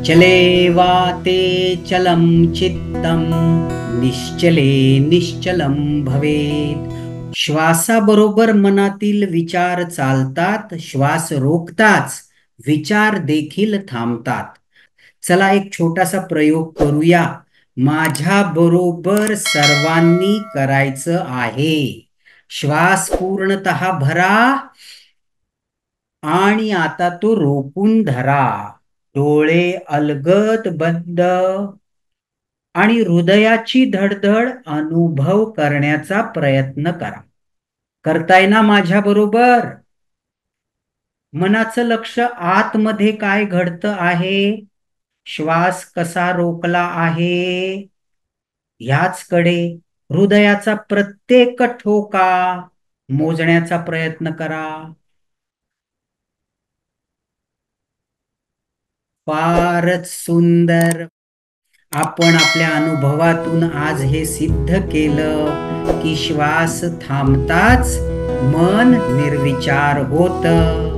चले वाते चलं चित्तं निश्चले निश्चलं भवेत्. श्वासाबरोबर मनातील विचार चालतात, श्वास रोखताच विचार देखील थांबतात. चला एक छोटासा प्रयोग करूया. माझ्या बरोबर सर्वांनी करायचं आहे. श्वास पूर्णतः भरा आणि आता तो रोखून धरा. डोळे अलगद बंद आणि हृदयाची धडधड अनुभव करण्याचा प्रयत्न करा. करताय ना माझ्या बरोबर? मनाचं लक्ष आतमध्ये काय घडतं आहे, श्वास कसा रोखला आहे ह्याचकडे हृदयाचा प्रत्येक ठोका मोजण्याचा प्रयत्न करा. फारच सुंदर. आपण आपल्या अनुभवातून आज हे सिद्ध केलं की श्वास थांबताच मन निर्विचार होतं.